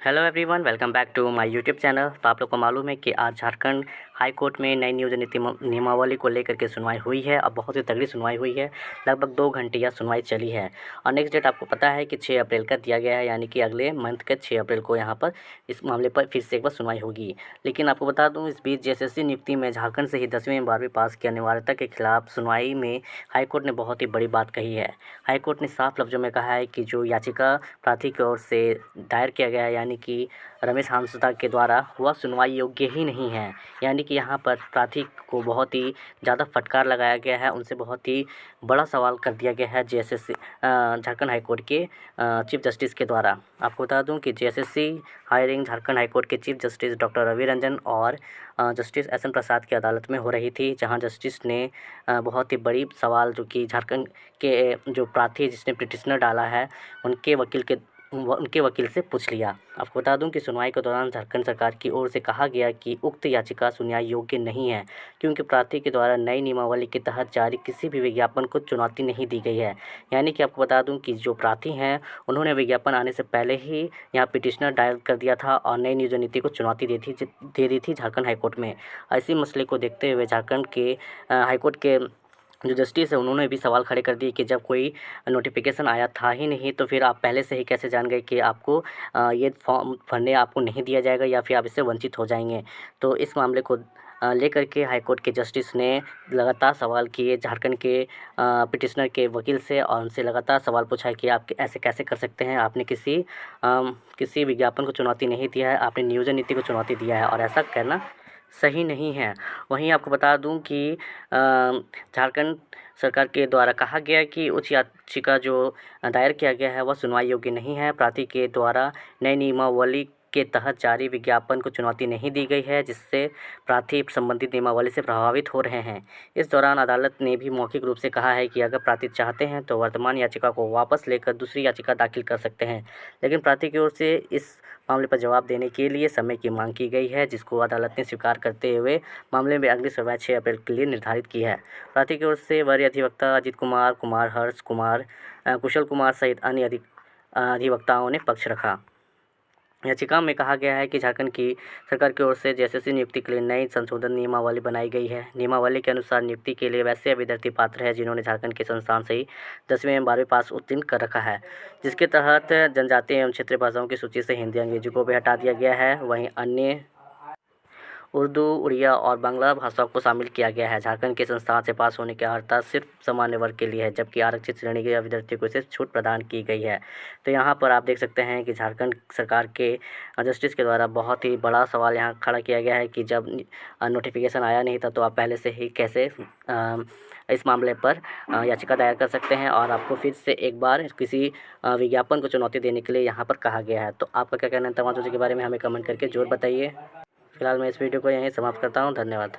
Hello everyone, welcome back to my YouTube channel. तो आप लोग को मालूम है कि आज झारखंड हाई कोर्ट में नई नियोजन नीति नियमावली को लेकर के सुनवाई हुई है और बहुत ही तगड़ी सुनवाई हुई है। लगभग 2 घंटे यह सुनवाई चली है और नेक्स्ट डेट आपको पता है कि 6 अप्रैल का दिया गया है, यानी कि अगले मंथ के 6 अप्रैल को यहाँ पर इस मामले पर फिर से एक बार सुनवाई होगी। लेकिन आपको बता दूँ, इस बीच JSSC नियुक्ति में झारखंड से ही 10वीं और 12वीं पास की अनिवार्यता के खिलाफ सुनवाई में हाईकोर्ट ने बहुत ही बड़ी बात कही है। हाईकोर्ट ने साफ लफ्ज़ों में कहा है कि जो याचिका प्रार्थी की ओर से दायर किया गया है, यानी कि रमेश हांसदा के द्वारा, वह सुनवाई योग्य ही नहीं है। यानी कि यहाँ पर प्रार्थी को बहुत ही ज़्यादा फटकार लगाया गया है, उनसे बहुत ही बड़ा सवाल कर दिया गया है JSSC झारखंड हाई कोर्ट के चीफ जस्टिस के द्वारा। आपको बता दूं कि JSSC hiring Jharkhand high court के chief justice doctor Ravi Ranjan और जस्टिस SN प्रसाद की अदालत में हो रही थी, जहां जस्टिस ने बहुत ही बड़ी सवाल जो कि झारखंड के जो प्रार्थी जिसने पिटिशनर डाला है उनके वकील से पूछ लिया। आपको बता दूं कि सुनवाई के दौरान झारखंड सरकार की ओर से कहा गया कि उक्त याचिका सुनवाई योग्य नहीं है, क्योंकि प्रार्थी के द्वारा नई नियमावली के तहत जारी किसी भी विज्ञापन को चुनौती नहीं दी गई है। यानी कि आपको बता दूं कि जो प्रार्थी हैं, उन्होंने विज्ञापन आने से पहले ही यहाँ पिटिशनर दायर कर दिया था और नई नियोजन नीति को चुनौती दे दी थी झारखंड हाईकोर्ट में। इसी मसले को देखते हुए झारखंड के हाईकोर्ट के जो जस्टिस है, उन्होंने भी सवाल खड़े कर दिए कि जब कोई नोटिफिकेशन आया था ही नहीं, तो फिर आप पहले से ही कैसे जान गए कि आपको ये फॉर्म भरने आपको नहीं दिया जाएगा या फिर आप इससे वंचित हो जाएंगे। तो इस मामले को लेकर के हाईकोर्ट के जस्टिस ने लगातार सवाल किए झारखंड के पिटिशनर के वकील से, और उनसे लगातार सवाल पूछा कि आप ऐसे कैसे कर सकते हैं, आपने किसी विज्ञापन को चुनौती नहीं दिया है, आपने नियोजन नीति को चुनौती दिया है और ऐसा करना सही नहीं है। वहीं आपको बता दूं कि झारखंड सरकार के द्वारा कहा गया कि उच्च याचिका जो दायर किया गया है वह सुनवाई योग्य नहीं है। प्रार्थी के द्वारा नई नियमावली के तहत जारी विज्ञापन को चुनौती नहीं दी गई है, जिससे प्रार्थी संबंधित नियमावली से प्रभावित हो रहे हैं। इस दौरान अदालत ने भी मौखिक रूप से कहा है कि अगर प्रार्थी चाहते हैं तो वर्तमान याचिका को वापस लेकर दूसरी याचिका दाखिल कर सकते हैं, लेकिन प्रार्थी की ओर से इस मामले पर जवाब देने के लिए समय की मांग की गई है, जिसको अदालत ने स्वीकार करते हुए मामले में अगली सुनवाई 6 अप्रैल के लिए निर्धारित की है। प्रार्थी की ओर से वरीय अधिवक्ता अजित कुमार, कुमार हर्ष कुमार, कुशल कुमार सहित अन्य अधिवक्ताओं ने पक्ष रखा। याचिका में कहा गया है कि झारखंड की सरकार की ओर से JSSC नियुक्ति के लिए नई संशोधन नियमावली बनाई गई है। नियमावली के अनुसार नियुक्ति के लिए वैसे अभ्यर्थी पात्र है जिन्होंने झारखंड के संस्थान से ही 10वीं एवं 12वीं पास उत्तीर्ण कर रखा है, जिसके तहत जनजातीय एवं क्षेत्रीय भाषाओं की सूची से हिंदी अंग्रेजी को भी हटा दिया गया है। वहीं अन्य उर्दू, उड़िया और बांग्ला भाषाओं को शामिल किया गया है। झारखंड के संस्थान से पास होने की अर्हता सिर्फ सामान्य वर्ग के लिए है, जबकि आरक्षित श्रेणी के अभ्यर्थियों को इसे छूट प्रदान की गई है। तो यहाँ पर आप देख सकते हैं कि झारखंड सरकार के जस्टिस के द्वारा बहुत ही बड़ा सवाल यहाँ खड़ा किया गया है कि जब नोटिफिकेशन आया नहीं था तो आप पहले से ही कैसे इस मामले पर याचिका दायर कर सकते हैं, और आपको फिर से एक बार किसी विज्ञापन को चुनौती देने के लिए यहाँ पर कहा गया है। तो आपका क्या कहना है तमाम चीज़ों के बारे में हमें कमेंट करके ज़रूर बताइए। फिलहाल मैं इस वीडियो को यहीं समाप्त करता हूँ। धन्यवाद।